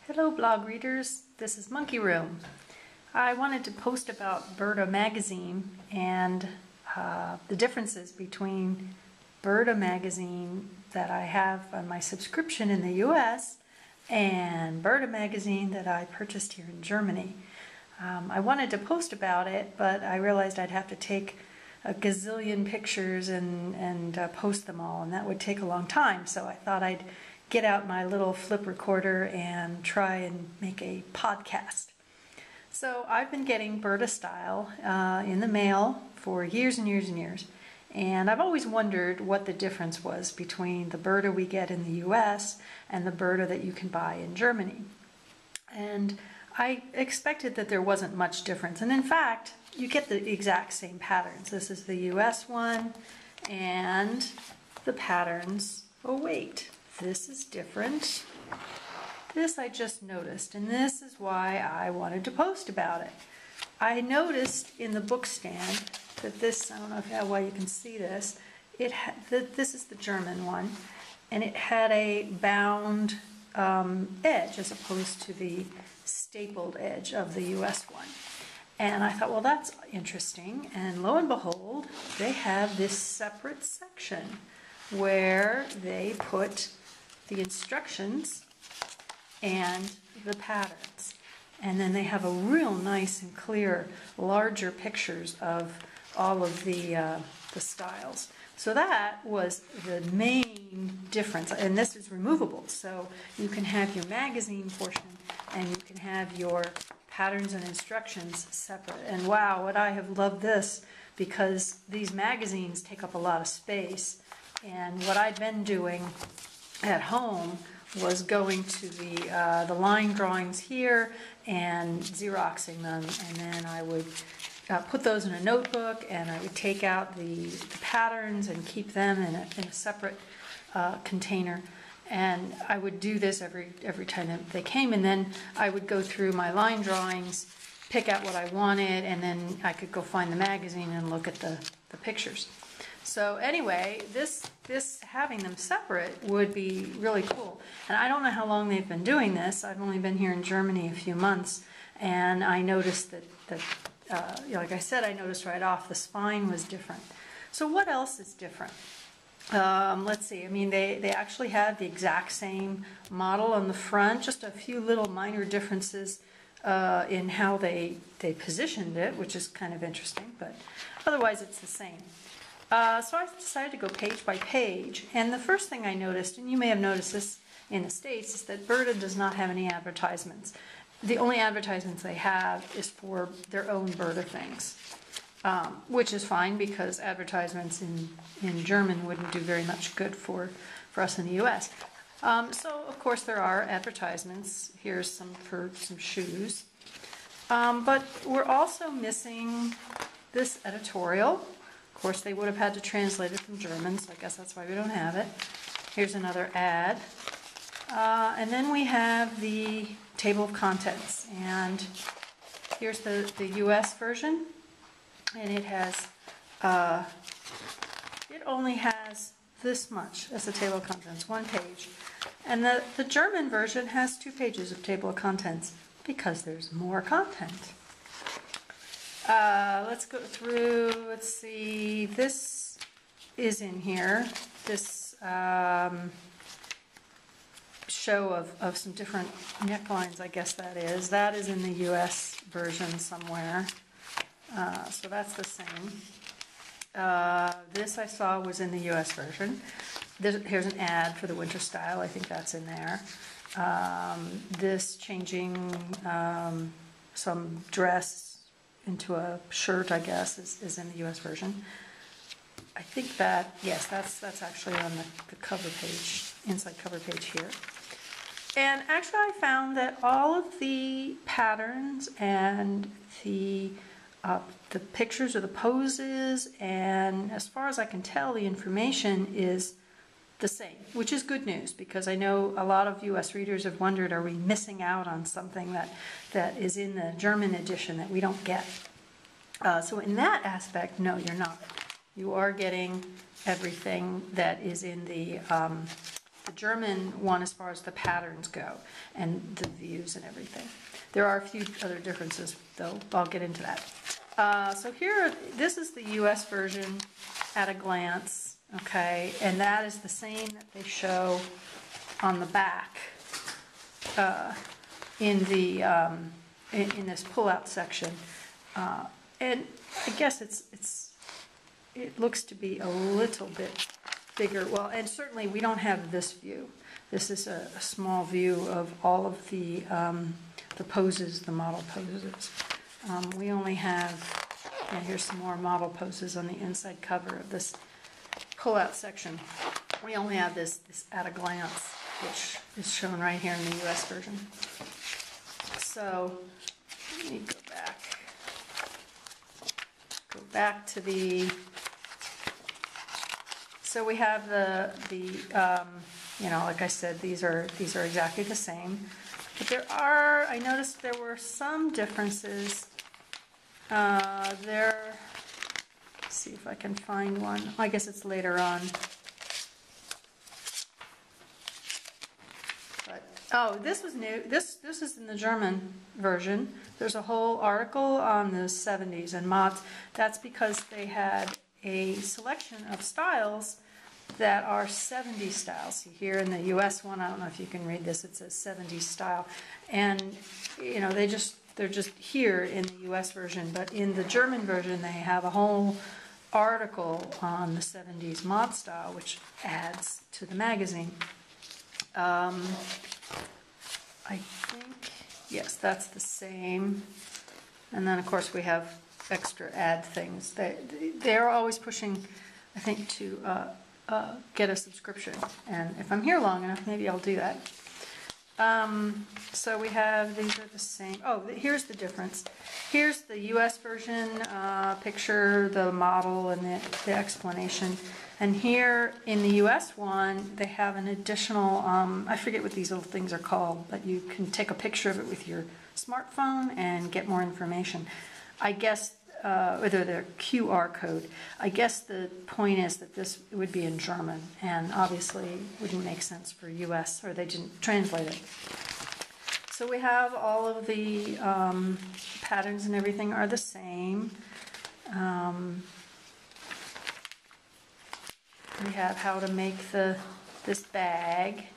Hello blog readers, this is Monkey Room. I wanted to post about Burda magazine and the differences between Burda magazine that I have on my subscription in the US and Burda magazine that I purchased here in Germany. I wanted to post about it, but I realized I'd have to take a gazillion pictures and post them all, and that would take a long time, so I thought I'd get out my little flip recorder and try and make a podcast. So I've been getting Burda Style in the mail for years and years and years, and I've always wondered what the difference was between the Burda we get in the US and the Burda that you can buy in Germany. And I expected that there wasn't much difference, and in fact you get the exact same patterns. This is the US one, and the patterns, oh wait, this is different. This I just noticed, and this is why I wanted to post about it. I noticed in the book stand that this, I don't know how well you can see this, this is the German one, and it had a bound edge as opposed to the stapled edge of the US one. And I thought, well, that's interesting, and lo and behold, they have this separate section where they put the instructions and the patterns, and then they have a real nice and clear larger pictures of all of the styles. So that was the main difference, and this is removable, so you can have your magazine portion and you can have your patterns and instructions separate. And wow, would I have loved this, because these magazines take up a lot of space, and what I'd been doing at home was going to the line drawings here and Xeroxing them, and then I would put those in a notebook, and I would take out the patterns and keep them in a separate container, and I would do this every time that they came, and then I would go through my line drawings, pick out what I wanted, and then I could go find the magazine and look at the pictures. So anyway, this having them separate would be really cool. And I don't know how long they've been doing this. I've only been here in Germany a few months, and I noticed that like I said, I noticed right off the spine was different. So what else is different? Let's see. I mean, they actually have the exact same model on the front, just a few little minor differences in how they positioned it, which is kind of interesting, but otherwise it's the same. So I decided to go page by page, and the first thing I noticed, and you may have noticed this in the States, is that Burda does not have any advertisements. The only advertisements they have is for their own Burda things, which is fine, because advertisements in German wouldn't do very much good for us in the US. So of course there are advertisements. Here's some for some shoes. But we're also missing this editorial. Of course, they would have had to translate it from German, so I guess that's why we don't have it. Here's another ad. And then we have the table of contents. And here's the US version. And it has, it only has this much as a table of contents, one page. And the German version has 2 pages of table of contents, because there's more content. Let's go through, let's see, this is in here, this show of some different necklines, I guess that is. That is in the US version somewhere, so that's the same. This I saw was in the US version. Here's an ad for the winter style, I think that's in there. This changing some dress into a shirt, I guess, is in the US version. I think that, yes, that's actually on the cover page, inside cover page here. And actually I found that all of the patterns and the pictures or the poses, and as far as I can tell, the information is the same, which is good news, because I know a lot of US readers have wondered, are we missing out on something that is in the German edition that we don't get? So in that aspect, no, you're not. You are getting everything that is in the the German one as far as the patterns go and the views and everything. There are a few other differences, though. I'll get into that. So here, this is the US version at a glance, okay? And that is the same that they show on the back in the in this pull-out section. And I guess it looks to be a little bit bigger. Well, and certainly we don't have this view. This is a small view of all of the poses, the model poses. We only have, and here's some more model poses on the inside cover of this pull-out section. We only have this at a glance, which is shown right here in the US version. So let me go back to the. So we have the you know, like I said, these are exactly the same, but I noticed there were some differences. Let's see if I can find one. I guess it's later on. But oh, this was new. This is in the German version. There's a whole article on the 70s and mods. That's because they had a selection of styles that are 70s styles. See here in the US one, I don't know if you can read this, it says 70s style. And you know, they're just here in the US version, but in the German version they have a whole article on the 70s mod style, which adds to the magazine. I think, yes, that's the same. And then of course we have extra ad things. They're always pushing, I think, to get a subscription. And if I'm here long enough, maybe I'll do that. So we have, these are the same. Oh, here's the difference. Here's the US version picture, the model, and the explanation. And here in the US one, they have an additional, I forget what these little things are called, but you can take a picture of it with your smartphone and get more information. I guess, whether they're QR code. I guess the point is that this would be in German, and obviously wouldn't make sense for US, or they didn't translate it. So we have all of the patterns and everything are the same. We have how to make this bag.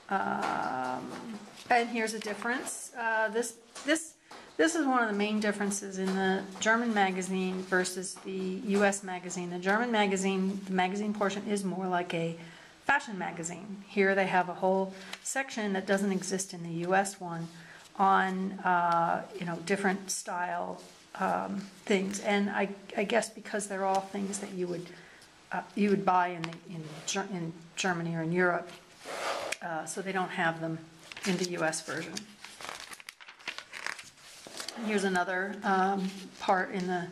And here's a difference. This is one of the main differences in the German magazine versus the US magazine. The German magazine, the magazine portion is more like a fashion magazine. Here they have a whole section that doesn't exist in the US one on you know, different style things. And I guess because they're all things that you would buy in Germany or in Europe, so they don't have them in the US version. Here's another part in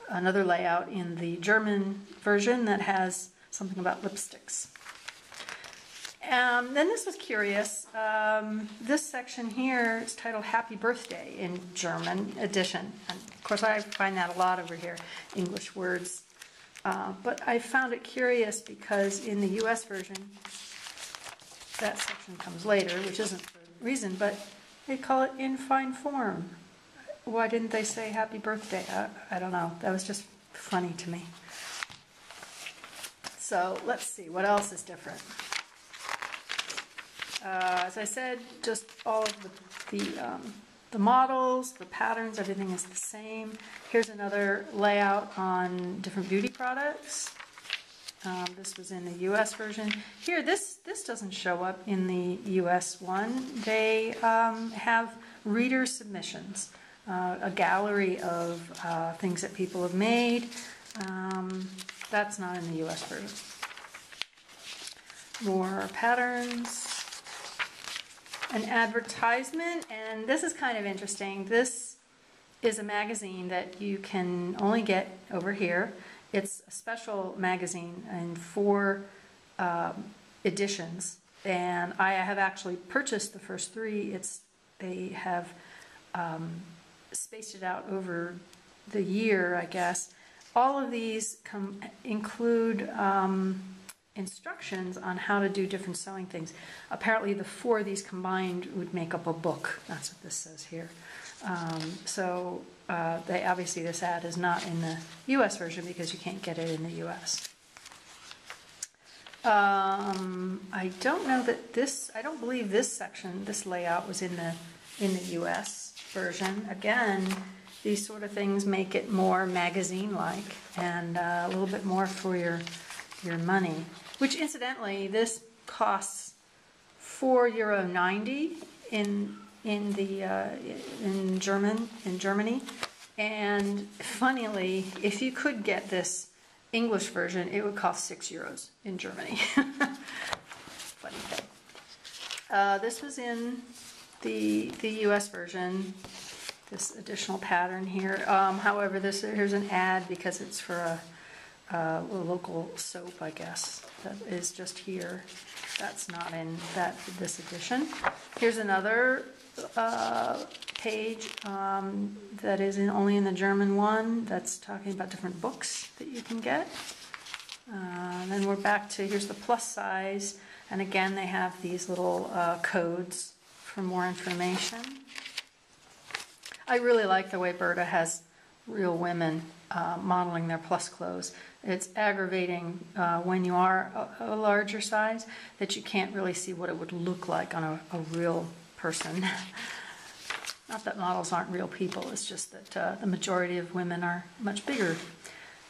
another layout in the German version that has something about lipsticks. Then this was curious. This section here is titled Happy Birthday in German edition. And of course, I find that a lot over here, English words. But I found it curious because in the US version, that section comes later, which isn't for a reason, but they call it in fine form. Why didn't they say happy birthday? I don't know. That was just funny to me. So let's see, what else is different? As I said, just all of the models, the patterns, everything is the same. Here's another layout on different beauty products. This was in the US version. Here, this doesn't show up in the US one. They have reader submissions. A gallery of things that people have made. That's not in the US version. More patterns. An advertisement, and this is kind of interesting. This is a magazine that you can only get over here. It's a special magazine in 4 editions, and I have actually purchased the first 3. They have spaced it out over the year, I guess. All of these include instructions on how to do different sewing things. Apparently the 4 of these combined would make up a book. That's what this says here. Obviously this ad is not in the US version because you can't get it in the US. I don't know that I don't believe this section, this layout was in the US version. Again, these sort of things make it more magazine-like and a little bit more for your money. Which incidentally, this costs €4.90 in Germany. And funnily, if you could get this English version, it would cost €6 in Germany. Funny thing. This was in the US version. This additional pattern here. However, here's an ad because it's for a local soap, I guess, that is just here. That's not in this edition. Here's another page that is only in the German one. That's talking about different books that you can get. Then we're back to, here's the plus size, and again they have these little codes for more information. I really like the way Burda has real women modeling their plus clothes. It's aggravating when you are a larger size that you can't really see what it would look like on a real person. Not that models aren't real people, it's just that the majority of women are much bigger.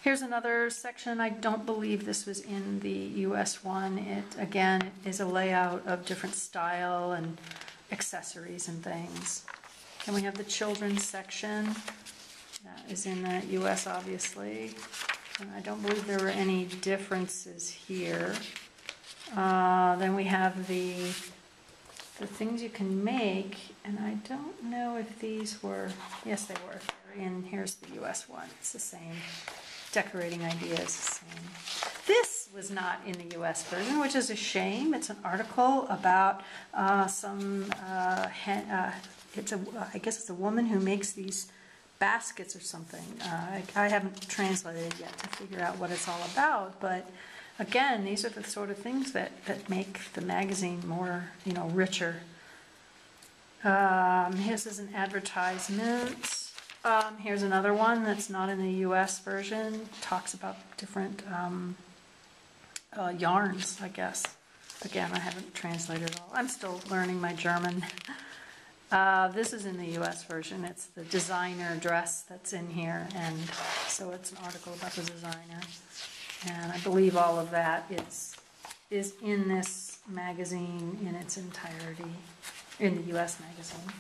Here's another section. I don't believe this was in the US one. Again, is a layout of different style and accessories and things. Then we have the children's section. That is in the US, obviously. And I don't believe there were any differences here. Then we have the things you can make, and I don't know if these were, yes they were, and here's the US one. It's the same. Decorating idea is the same. This was not in the US version, which is a shame. It's an article about I guess it's a woman who makes these baskets or something. I haven't translated it yet to figure out what it's all about, but again, these are the sort of things that make the magazine more, richer. Here's an advertisement. Here's another one that's not in the US version. Talks about different yarns, I guess. Again, I haven't translated it all. I'm still learning my German. This is in the US version. It's the designer dress that's in here, and so it's an article about the designer. And I believe all of that is in this magazine in its entirety, in the US magazine.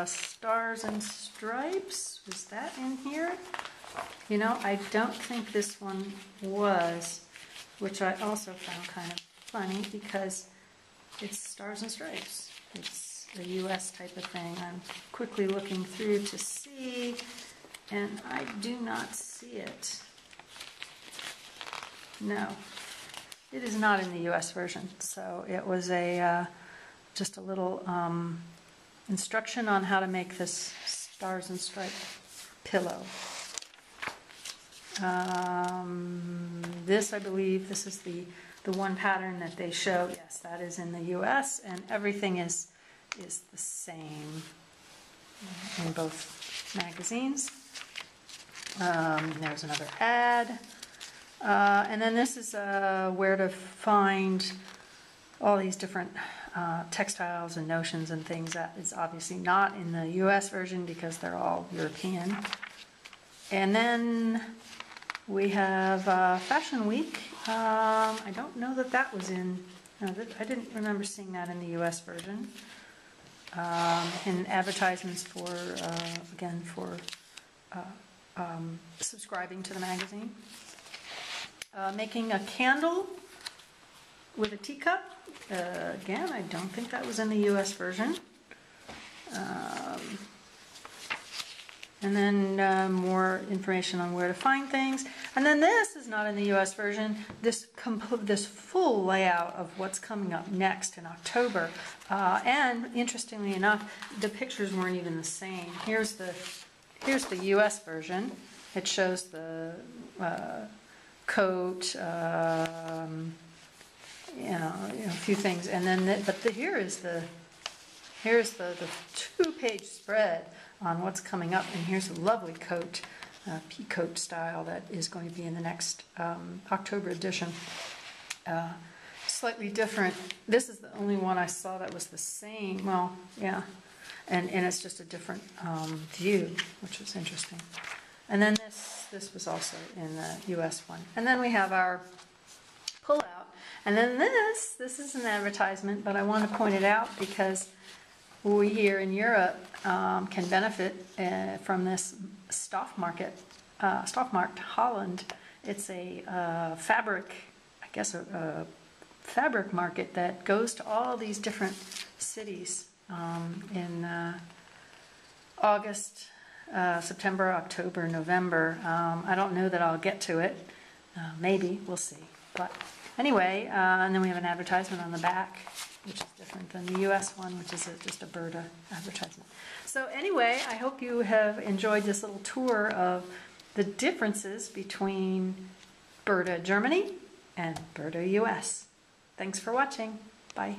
Stars and Stripes, was that in here? I don't think this one was, which I also found kind of funny because it's Stars and Stripes. It's a US type of thing. I'm quickly looking through to see, and I do not see it. No, it is not in the US version. So it was just a little instruction on how to make this Stars and Stripes pillow. This, I believe, this is the one pattern that they show. Yes, that is in the US, and everything is the same in both magazines. There's another ad. And then this is where to find all these different textiles and notions and things. That is obviously not in the US version because they're all European. And then we have Fashion Week. I don't know that was in, no, I didn't remember seeing that in the US version. And advertisements for, again, for subscribing to the magazine. Making a candle with a teacup. Again, I don't think that was in the US version. And then more information on where to find things. And then this is not in the US version. This full layout of what's coming up next in October. And interestingly enough, the pictures weren't even the same. Here's the US version. It shows the coat, a few things, and then here's the 2-page spread on what's coming up, and here's a lovely coat, peacoat style, that is going to be in the next October edition. Slightly different. This is the only one I saw that was the same. Well, yeah, and it's just a different view, which was interesting. And then this was also in the U.S. one. And then we have our pullout. And then this is an advertisement, but I want to point it out because we here in Europe can benefit from this Stoffmarkt Holland. It's a fabric, I guess a fabric market that goes to all these different cities in August, September, October, November. I don't know that I'll get to it. Maybe, we'll see. But anyway, and then we have an advertisement on the back, which is different than the U.S. one, which is just a Burda advertisement. So anyway, I hope you have enjoyed this little tour of the differences between Burda Germany and Burda U.S. Thanks for watching. Bye.